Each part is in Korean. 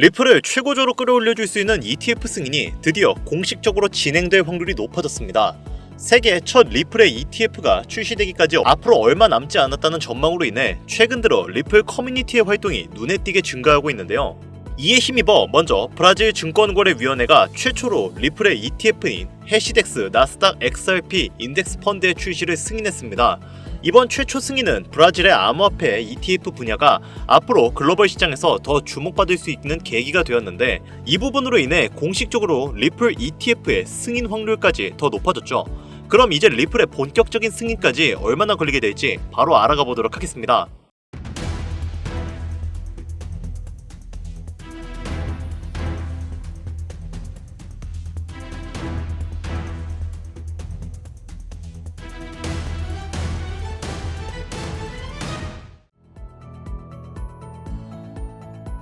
리플을 최고조로 끌어올려줄 수 있는 ETF 승인이 드디어 공식적으로 진행될 확률이 높아졌습니다. 세계 첫 리플의 ETF가 출시되기까지 앞으로 얼마 남지 않았다는 전망으로 인해 최근 들어 리플 커뮤니티의 활동이 눈에 띄게 증가하고 있는데요. 이에 힘입어 먼저 브라질 증권거래위원회가 최초로 리플의 ETF인 해시덱스 나스닥 XRP 인덱스 펀드의 출시를 승인했습니다. 이번 최초 승인은 브라질의 암호화폐 ETF 분야가 앞으로 글로벌 시장에서 더 주목받을 수 있는 계기가 되었는데, 이 부분으로 인해 공식적으로 리플 ETF의 승인 확률까지 더 높아졌죠. 그럼 이제 리플의 본격적인 승인까지 얼마나 걸리게 될지 바로 알아가 보도록 하겠습니다.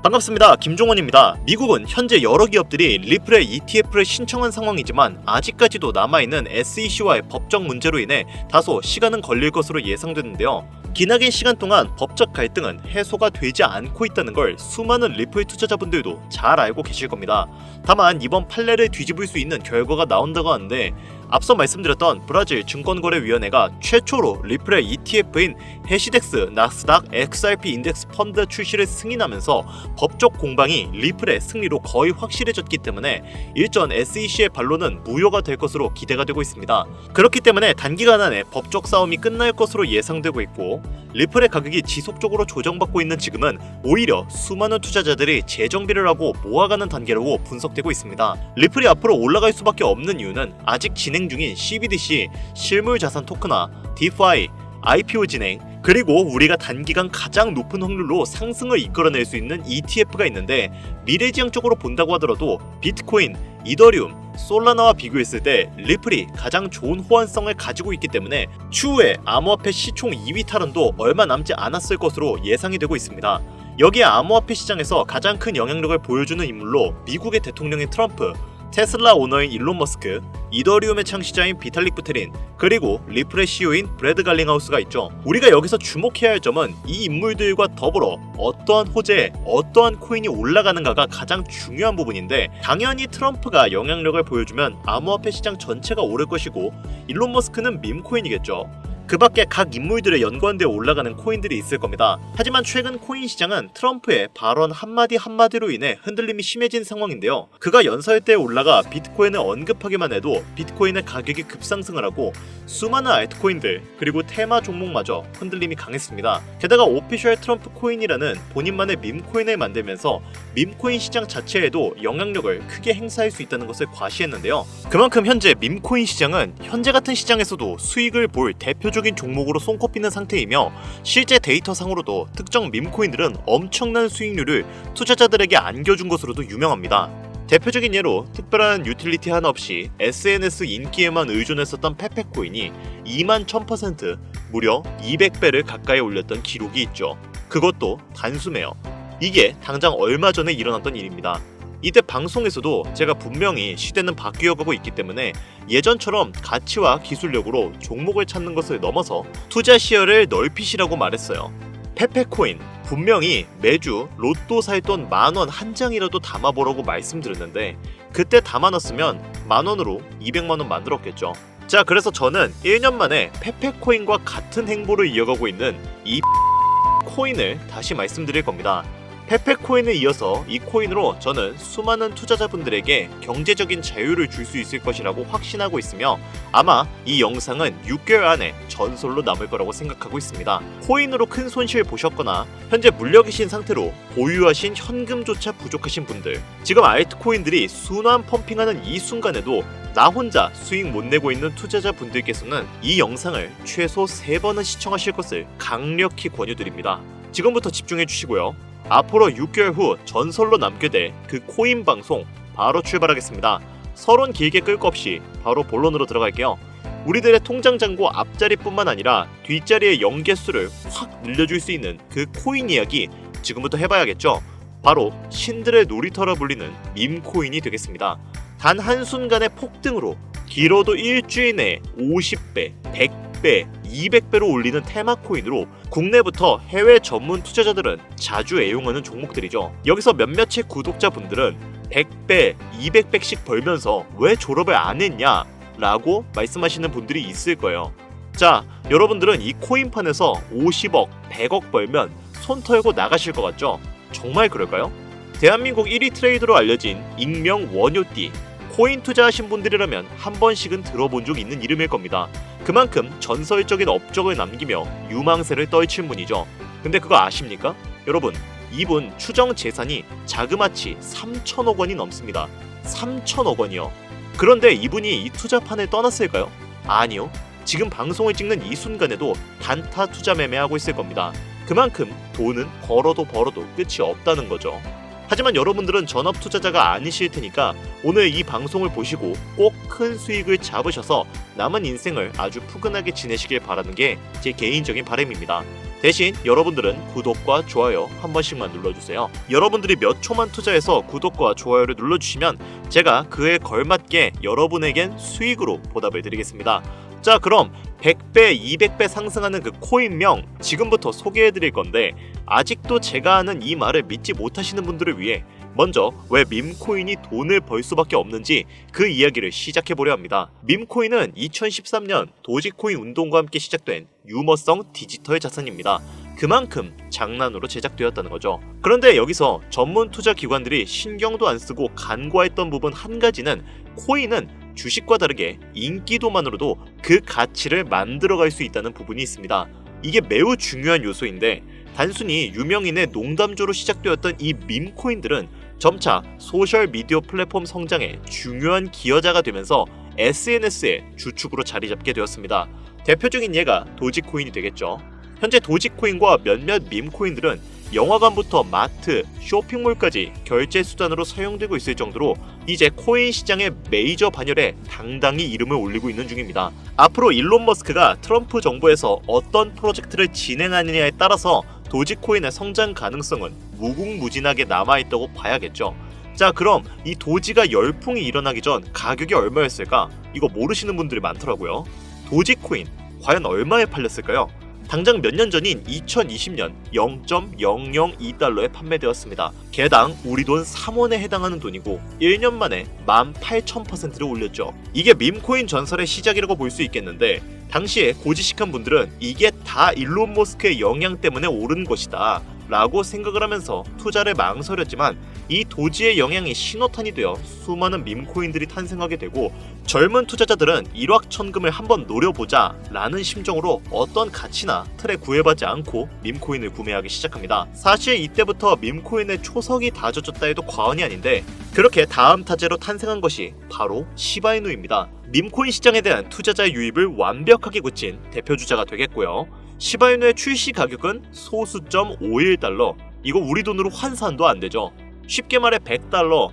반갑습니다. 김종원입니다. 미국은 현재 여러 기업들이 리플의 ETF를 신청한 상황이지만 아직까지도 남아있는 SEC와의 법적 문제로 인해 다소 시간은 걸릴 것으로 예상되는데요. 기나긴 시간 동안 법적 갈등은 해소가 되지 않고 있다는 걸 수많은 리플 투자자분들도 잘 알고 계실 겁니다. 다만 이번 판례를 뒤집을 수 있는 결과가 나온다고 하는데, 앞서 말씀드렸던 브라질 증권거래위원회가 최초로 리플의 ETF인 해시덱스 나스닥 XRP 인덱스 펀드 출시를 승인하면서 법적 공방이 리플의 승리로 거의 확실해졌기 때문에 일전 SEC의 반론은 무효가 될 것으로 기대가 되고 있습니다. 그렇기 때문에 단기간 안에 법적 싸움이 끝날 것으로 예상되고 있고, 리플의 가격이 지속적으로 조정받고 있는 지금은 오히려 수많은 투자자들이 재정비를 하고 모아가는 단계라고 분석되고 있습니다. 리플이 앞으로 올라갈 수밖에 없는 이유는 아직 진행 중인 CBDC, 실물자산 토큰화, DeFi, IPO 진행, 그리고 우리가 단기간 가장 높은 확률로 상승을 이끌어낼 수 있는 ETF가 있는데, 미래지향적으로 본다고 하더라도 비트코인, 이더리움, 솔라나와 비교했을 때 리플이 가장 좋은 호환성을 가지고 있기 때문에 추후에 암호화폐 시총 2위 탈환도 얼마 남지 않았을 것으로 예상이 되고 있습니다. 여기에 암호화폐 시장에서 가장 큰 영향력을 보여주는 인물로 미국의 대통령인 트럼프, 테슬라 오너인 일론 머스크, 이더리움의 창시자인 비탈릭 부테린, 그리고 리플의 CEO인 브래드 갈링하우스가 있죠. 우리가 여기서 주목해야 할 점은 이 인물들과 더불어 어떠한 호재에 어떠한 코인이 올라가는가가 가장 중요한 부분인데, 당연히 트럼프가 영향력을 보여주면 암호화폐 시장 전체가 오를 것이고, 일론 머스크는 밈코인이겠죠. 그 밖에 각 인물들의 연관되어 올라가는 코인들이 있을 겁니다. 하지만 최근 코인 시장은 트럼프의 발언 한마디 한마디로 인해 흔들림이 심해진 상황인데요. 그가 연설대에 올라가 비트코인을 언급하기만 해도 비트코인의 가격이 급상승을 하고 수많은 알트코인들 그리고 테마 종목마저 흔들림이 강했습니다. 게다가 오피셜 트럼프 코인이라는 본인만의 밈코인을 만들면서 밈코인 시장 자체에도 영향력을 크게 행사할 수 있다는 것을 과시했는데요. 그만큼 현재 밈코인 시장은 현재 같은 시장에서도 수익을 볼 대표적인 종목으로 손꼽히는 상태이며, 실제 데이터상으로도 특정 밈코인들은 엄청난 수익률을 투자자들에게 안겨준 것으로도 유명합니다. 대표적인 예로 특별한 유틸리티 하나 없이 SNS 인기에만 의존했었던 페페코인이 21,000% 무려 200배를 가까이 올렸던 기록이 있죠. 그것도 단숨에요. 이게 당장 얼마 전에 일어났던 일입니다. 이때 방송에서도 제가 분명히 시대는 바뀌어가고 있기 때문에 예전처럼 가치와 기술력으로 종목을 찾는 것을 넘어서 투자 시야를 넓히시라고 말했어요. 페페코인 분명히 매주 로또 살 돈 10,000원 한 장이라도 담아보라고 말씀드렸는데, 그때 담아놨으면 10,000원으로 200만원 만들었겠죠. 자, 그래서 저는 1년 만에 페페코인과 같은 행보를 이어가고 있는 이 코인을 다시 말씀드릴 겁니다. 페페코인에 이어서 이 코인으로 저는 수많은 투자자분들에게 경제적인 자유를 줄 수 있을 것이라고 확신하고 있으며, 아마 이 영상은 6개월 안에 전설로 남을 거라고 생각하고 있습니다. 코인으로 큰 손실 보셨거나 현재 물려 계신 상태로 보유하신 현금조차 부족하신 분들, 지금 알트코인들이 순환 펌핑하는 이 순간에도 나 혼자 수익 못 내고 있는 투자자분들께서는 이 영상을 최소 3번은 시청하실 것을 강력히 권유드립니다. 지금부터 집중해 주시고요. 앞으로 6개월 후 전설로 남게 될 그 코인 방송 바로 출발하겠습니다. 서론 길게 끌 거 없이 바로 본론으로 들어갈게요. 우리들의 통장 잔고 앞자리뿐만 아니라 뒷자리의 0개수를 확 늘려줄 수 있는 그 코인 이야기 지금부터 해봐야겠죠. 바로 신들의 놀이터라 불리는 밈코인이 되겠습니다. 단 한순간의 폭등으로 길어도 일주일 내에 50배, 100배 100배, 200배로 올리는 테마 코인으로 국내부터 해외 전문 투자자들은 자주 애용하는 종목들이죠. 여기서 몇몇의 구독자분들은 100배, 200배씩 벌면서 왜 졸업을 안 했냐? 라고 말씀하시는 분들이 있을 거예요. 자, 여러분들은 이 코인판에서 50억, 100억 벌면 손 털고 나가실 것 같죠? 정말 그럴까요? 대한민국 1위 트레이더로 알려진 익명 원효띠, 코인 투자하신 분들이라면 한 번씩은 들어본 적 있는 이름일 겁니다. 그만큼 전설적인 업적을 남기며 유망세를 떨친 분이죠. 근데 그거 아십니까? 여러분, 이분 추정 재산이 자그마치 3천억 원이 넘습니다. 3천억 원이요. 그런데 이분이 이 투자판을 떠났을까요? 아니요. 지금 방송을 찍는 이 순간에도 단타 투자 매매하고 있을 겁니다. 그만큼 돈은 벌어도 끝이 없다는 거죠. 하지만 여러분들은 전업 투자자가 아니실 테니까 오늘 이 방송을 보시고 꼭 큰 수익을 잡으셔서 남은 인생을 아주 푸근하게 지내시길 바라는 게 제 개인적인 바람입니다. 대신 여러분들은 구독과 좋아요 한 번씩만 눌러주세요. 여러분들이 몇 초만 투자해서 구독과 좋아요를 눌러주시면 제가 그에 걸맞게 여러분에겐 수익으로 보답을 드리겠습니다. 자, 그럼 100배, 200배 상승하는 그 코인명 지금부터 소개해드릴 건데 아직도 제가 하는 이 말을 믿지 못하시는 분들을 위해 먼저 왜 밈코인이 돈을 벌 수밖에 없는지 그 이야기를 시작해보려 합니다. 밈코인은 2013년 도지코인 운동과 함께 시작된 유머성 디지털 자산입니다. 그만큼 장난으로 제작되었다는 거죠. 그런데 여기서 전문 투자 기관들이 신경도 안 쓰고 간과했던 부분 한 가지는 코인은 주식과 다르게 인기도만으로도 그 가치를 만들어갈 수 있다는 부분이 있습니다. 이게 매우 중요한 요소인데 단순히 유명인의 농담조로 시작되었던 이 밈코인들은 점차 소셜미디어 플랫폼 성장에 중요한 기여자가 되면서 SNS의 주축으로 자리 잡게 되었습니다. 대표적인 예가 도지코인이 되겠죠. 현재 도지코인과 몇몇 밈코인들은 영화관부터 마트, 쇼핑몰까지 결제 수단으로 사용되고 있을 정도로 이제 코인 시장의 메이저 반열에 당당히 이름을 올리고 있는 중입니다. 앞으로 일론 머스크가 트럼프 정부에서 어떤 프로젝트를 진행하느냐에 따라서 도지코인의 성장 가능성은 무궁무진하게 남아있다고 봐야겠죠. 자, 그럼 이 도지가 열풍이 일어나기 전 가격이 얼마였을까? 이거 모르시는 분들이 많더라고요. 도지코인 과연 얼마에 팔렸을까요? 당장 몇 년 전인 2020년 0.002달러에 판매되었습니다. 개당 우리 돈 3원에 해당하는 돈이고 1년 만에 18,000%를 올렸죠. 이게 밈코인 전설의 시작이라고 볼 수 있겠는데 당시에 고지식한 분들은 이게 다 일론 머스크의 영향 때문에 오른 것이다 라고 생각을 하면서 투자를 망설였지만 이 도지의 영향이 신호탄이 되어 수많은 밈코인들이 탄생하게 되고 젊은 투자자들은 일확천금을 한번 노려보자 라는 심정으로 어떤 가치나 틀에 구애받지 않고 밈코인을 구매하기 시작합니다. 사실 이때부터 밈코인의 초석이 다져졌다 해도 과언이 아닌데 그렇게 다음 타재로 탄생한 것이 바로 시바이누입니다. 밈코인 시장에 대한 투자자의 유입을 완벽하게 굳힌 대표주자가 되겠고요. 시바이누의 출시 가격은 소수점 51달러. 이거 우리 돈으로 환산도 안 되죠. 쉽게 말해 100달러,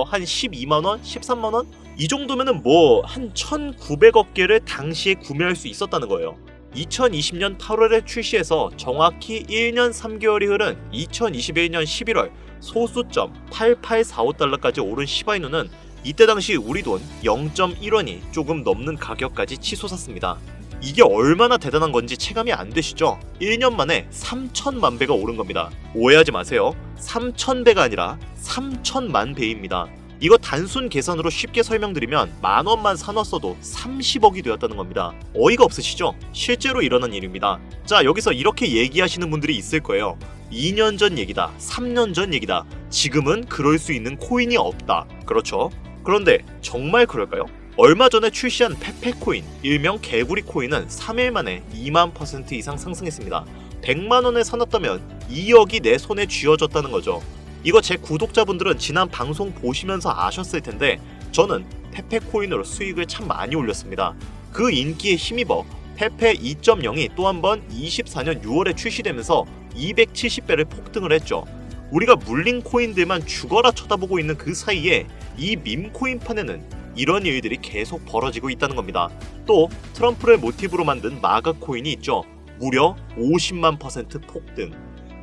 한 12만원? 13만원? 이 정도면은 한 1900억 개를 당시에 구매할 수 있었다는 거예요. 2020년 8월에 출시해서 정확히 1년 3개월이 흐른 2021년 11월 소수점 8845달러까지 오른 시바이누는 이때 당시 우리 돈 0.1원이 조금 넘는 가격까지 치솟았습니다. 이게 얼마나 대단한 건지 체감이 안 되시죠? 1년 만에 3천만 배가 오른 겁니다. 오해하지 마세요. 3,000배가 아니라 3천만 배입니다. 이거 단순 계산으로 쉽게 설명드리면 만원만 사놨어도 30억이 되었다는 겁니다. 어이가 없으시죠? 실제로 일어난 일입니다. 자, 여기서 이렇게 얘기하시는 분들이 있을 거예요. 2년 전 얘기다, 3년 전 얘기다. 지금은 그럴 수 있는 코인이 없다. 그렇죠? 그런데 정말 그럴까요? 얼마 전에 출시한 페페코인, 일명 개구리 코인은 3일 만에 2만% 이상 상승했습니다. 100만원에 사놨다면 2억이 내 손에 쥐어졌다는 거죠. 이거 제 구독자분들은 지난 방송 보시면서 아셨을 텐데 저는 페페코인으로 수익을 참 많이 올렸습니다. 그 인기에 힘입어 페페 2.0이 또 한 번 24년 6월에 출시되면서 270배를 폭등을 했죠. 우리가 물린 코인들만 죽어라 쳐다보고 있는 그 사이에 이 밈코인판에는 이런 일들이 계속 벌어지고 있다는 겁니다. 또 트럼프를 모티브로 만든 마가 코인이 있죠. 무려 50만% 폭등.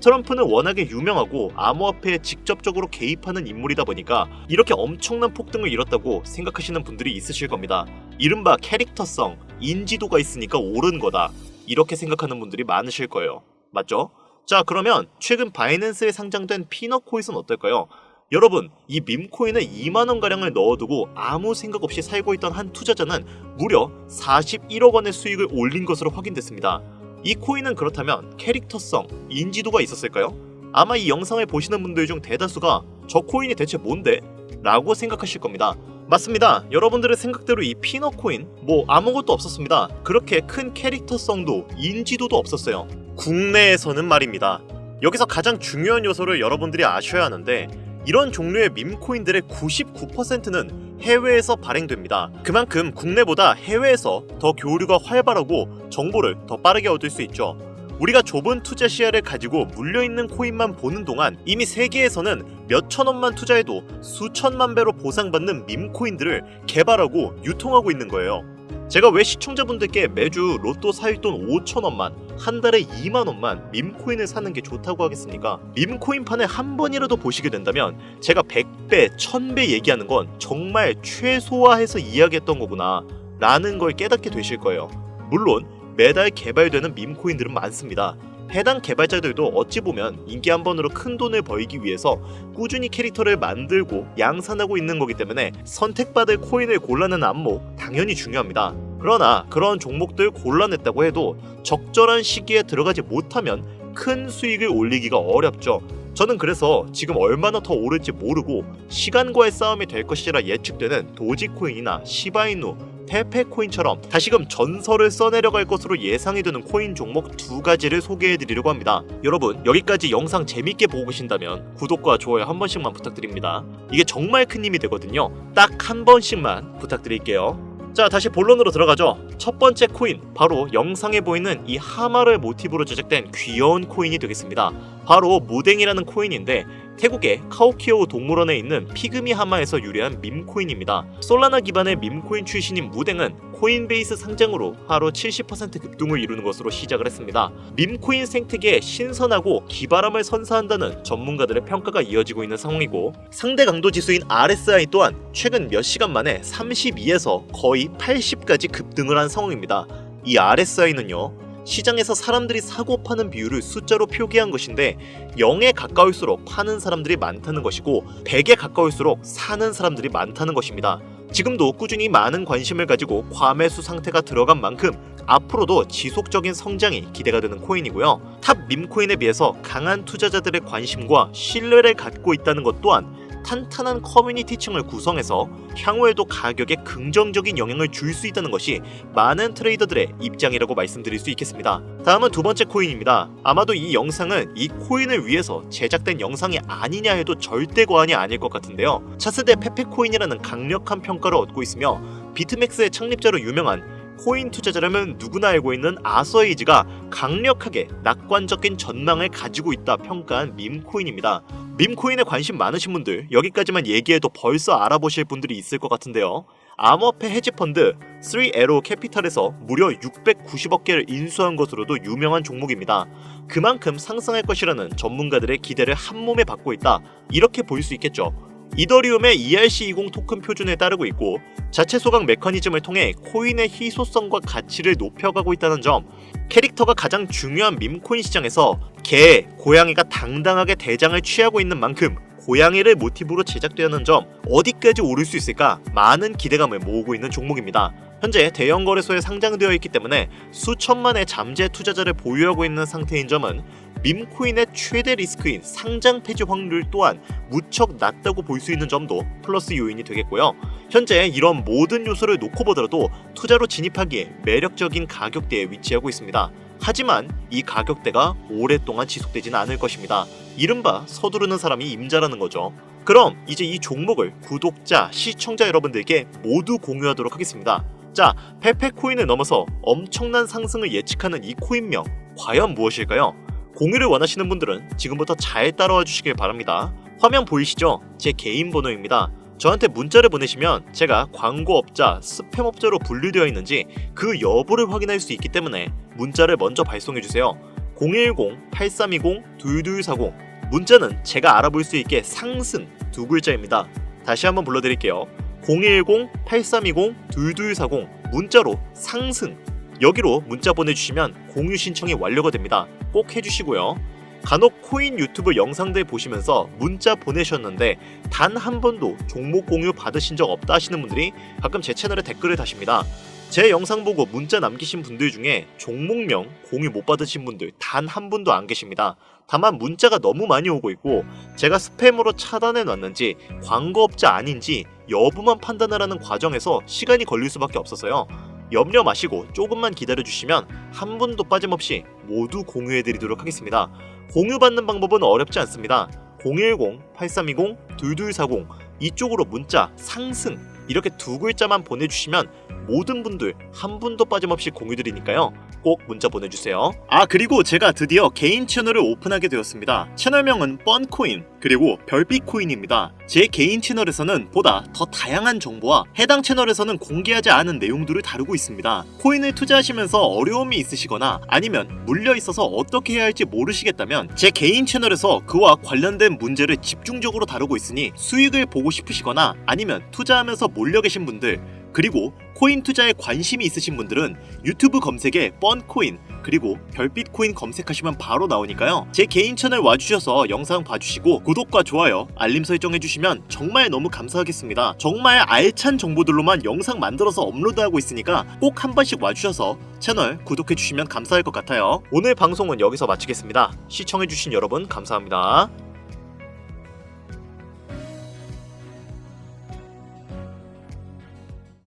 트럼프는 워낙에 유명하고 암호화폐에 직접적으로 개입하는 인물이다 보니까 이렇게 엄청난 폭등을 이뤘다고 생각하시는 분들이 있으실 겁니다. 이른바 캐릭터성, 인지도가 있으니까 오른 거다. 이렇게 생각하는 분들이 많으실 거예요. 맞죠? 자, 그러면 최근 바이낸스에 상장된 피넛코인은 어떨까요? 여러분, 이 밈코인에 2만원가량을 넣어두고 아무 생각 없이 살고 있던 한 투자자는 무려 41억 원의 수익을 올린 것으로 확인됐습니다. 이 코인은 그렇다면 캐릭터성, 인지도가 있었을까요? 아마 이 영상을 보시는 분들 중 대다수가 저 코인이 대체 뭔데? 라고 생각하실 겁니다. 맞습니다. 여러분들의 생각대로 이 피넛코인 아무것도 없었습니다. 그렇게 큰 캐릭터성도 인지도도 없었어요. 국내에서는 말입니다. 여기서 가장 중요한 요소를 여러분들이 아셔야 하는데 이런 종류의 밈코인들의 99%는 해외에서 발행됩니다. 그만큼 국내보다 해외에서 더 교류가 활발하고 정보를 더 빠르게 얻을 수 있죠. 우리가 좁은 투자 시야를 가지고 물려있는 코인만 보는 동안 이미 세계에서는 몇천원만 투자해도 수천만 배로 보상받는 밈코인들을 개발하고 유통하고 있는 거예요. 제가 왜 시청자분들께 매주 로또 사윳돈 5천원만, 한 달에 2만원만 밈코인을 사는 게 좋다고 하겠습니까? 밈코인판을 한 번이라도 보시게 된다면 제가 100배, 1000배 얘기하는 건 정말 최소화해서 이야기했던 거구나 라는 걸 깨닫게 되실 거예요. 물론 매달 개발되는 밈코인들은 많습니다. 해당 개발자들도 어찌 보면 인기 한 번으로 큰 돈을 벌기 위해서 꾸준히 캐릭터를 만들고 양산하고 있는 거기 때문에 선택받을 코인을 골라내는 안목 당연히 중요합니다. 그러나 그런 종목들 골라냈다고 해도 적절한 시기에 들어가지 못하면 큰 수익을 올리기가 어렵죠. 저는 그래서 지금 얼마나 더 오를지 모르고 시간과의 싸움이 될 것이라 예측되는 도지코인이나 시바이누, 페페코인처럼 다시금 전설을 써내려갈 것으로 예상이 되는 코인 종목 2가지를 소개해드리려고 합니다. 여러분, 여기까지 영상 재밌게 보고 계신다면 구독과 좋아요 한 번씩만 부탁드립니다. 이게 정말 큰 힘이 되거든요. 딱 한 번씩만 부탁드릴게요. 자, 다시 본론으로 들어가죠. 첫 번째 코인, 바로 영상에 보이는 이 하마를 모티브로 제작된 귀여운 코인이 되겠습니다. 바로 무댕이라는 코인인데 태국의 카오키오 동물원에 있는 피그미 하마에서 유래한 밈코인입니다. 솔라나 기반의 밈코인 출신인 무댕은 코인베이스 상장으로 하루 70% 급등을 이루는 것으로 시작을 했습니다. 밈코인 생태계에 신선하고 기발함을 선사한다는 전문가들의 평가가 이어지고 있는 상황이고 상대 강도 지수인 RSI 또한 최근 몇 시간 만에 32에서 거의 80까지 급등을 한 상황입니다. 이 RSI는요, 시장에서 사람들이 사고 파는 비율을 숫자로 표기한 것인데 0에 가까울수록 파는 사람들이 많다는 것이고 100에 가까울수록 사는 사람들이 많다는 것입니다. 지금도 꾸준히 많은 관심을 가지고 과매수 상태가 들어간 만큼 앞으로도 지속적인 성장이 기대가 되는 코인이고요. 탑 밈코인에 비해서 강한 투자자들의 관심과 신뢰를 갖고 있다는 것 또한 탄탄한 커뮤니티층을 구성해서 향후에도 가격에 긍정적인 영향을 줄 수 있다는 것이 많은 트레이더들의 입장이라고 말씀드릴 수 있겠습니다. 다음은 두 번째 코인입니다. 아마도 이 영상은 이 코인을 위해서 제작된 영상이 아니냐 해도 절대 과언이 아닐 것 같은데요. 차세대 페페코인이라는 강력한 평가를 얻고 있으며 비트맥스의 창립자로 유명한 코인 투자자라면 누구나 알고 있는 아서에이지가 강력하게 낙관적인 전망을 가지고 있다 평가한 밈코인입니다. 밈코인에 관심 많으신 분들, 여기까지만 얘기해도 벌써 알아보실 분들이 있을 것 같은데요. 암호화폐 헤지펀드 3에로 캐피탈에서 무려 690억 개를 인수한 것으로도 유명한 종목입니다. 그만큼 상승할 것이라는 전문가들의 기대를 한몸에 받고 있다, 이렇게 볼 수 있겠죠. 이더리움의 ERC20 토큰 표준에 따르고 있고 자체 소각 메커니즘을 통해 코인의 희소성과 가치를 높여가고 있다는 점, 캐릭터가 가장 중요한 밈코인 시장에서 개, 고양이가 당당하게 대장을 취하고 있는 만큼 고양이를 모티브로 제작되었는 점, 어디까지 오를 수 있을까 많은 기대감을 모으고 있는 종목입니다. 현재 대형 거래소에 상장되어 있기 때문에 수천만의 잠재 투자자를 보유하고 있는 상태인 점은 밈코인의 최대 리스크인 상장 폐지 확률 또한 무척 낮다고 볼 수 있는 점도 플러스 요인이 되겠고요. 현재 이런 모든 요소를 놓고 보더라도 투자로 진입하기에 매력적인 가격대에 위치하고 있습니다. 하지만 이 가격대가 오랫동안 지속되지는 않을 것입니다. 이른바 서두르는 사람이 임자라는 거죠. 그럼 이제 이 종목을 구독자, 시청자 여러분들께 모두 공유하도록 하겠습니다. 자, 페페코인을 넘어서 엄청난 상승을 예측하는 이 코인명, 과연 무엇일까요? 공유를 원하시는 분들은 지금부터 잘 따라와 주시길 바랍니다. 화면 보이시죠? 제 개인 번호입니다. 저한테 문자를 보내시면 제가 광고업자, 스팸업자로 분류되어 있는지 그 여부를 확인할 수 있기 때문에 문자를 먼저 발송해주세요. 010-8320-2240 문자는 제가 알아볼 수 있게 상승 두 글자입니다. 다시 한번 불러드릴게요. 010-8320-2240 문자로 상승 여기로 문자 보내주시면 공유 신청이 완료가 됩니다. 꼭 해주시고요. 간혹 코인 유튜브 영상들 보시면서 문자 보내셨는데 단 한 번도 종목 공유 받으신 적 없다 하시는 분들이 가끔 제 채널에 댓글을 다십니다. 제 영상 보고 문자 남기신 분들 중에 종목명 공유 못 받으신 분들 단 한 분도 안 계십니다. 다만 문자가 너무 많이 오고 있고 제가 스팸으로 차단해 놨는지 광고업자 아닌지 여부만 판단하라는 과정에서 시간이 걸릴 수밖에 없어서요. 염려 마시고 조금만 기다려주시면 한 분도 빠짐없이 모두 공유해드리도록 하겠습니다. 공유받는 방법은 어렵지 않습니다. 010-8320-2240 이쪽으로 문자 상승 이렇게 두 글자만 보내주시면 모든 분들 한 분도 빠짐없이 공유드리니까요. 꼭 문자 보내주세요. 그리고 제가 드디어 개인 채널을 오픈하게 되었습니다. 채널명은 뻔코인 그리고 별빛코인입니다. 제 개인 채널에서는 보다 더 다양한 정보와 해당 채널에서는 공개하지 않은 내용들을 다루고 있습니다. 코인을 투자하시면서 어려움이 있으시거나 아니면 물려 있어서 어떻게 해야 할지 모르시겠다면 제 개인 채널에서 그와 관련된 문제를 집중적으로 다루고 있으니 수익을 보고 싶으시거나 아니면 투자하면서 몰려 계신 분들 그리고 코인 투자에 관심이 있으신 분들은 유튜브 검색에 뻔코인 그리고 별빛코인 검색하시면 바로 나오니까요. 제 개인 채널 와주셔서 영상 봐주시고 구독과 좋아요, 알림 설정 해주시면 정말 너무 감사하겠습니다. 정말 알찬 정보들로만 영상 만들어서 업로드하고 있으니까 꼭 한 번씩 와주셔서 채널 구독해주시면 감사할 것 같아요. 오늘 방송은 여기서 마치겠습니다. 시청해주신 여러분 감사합니다.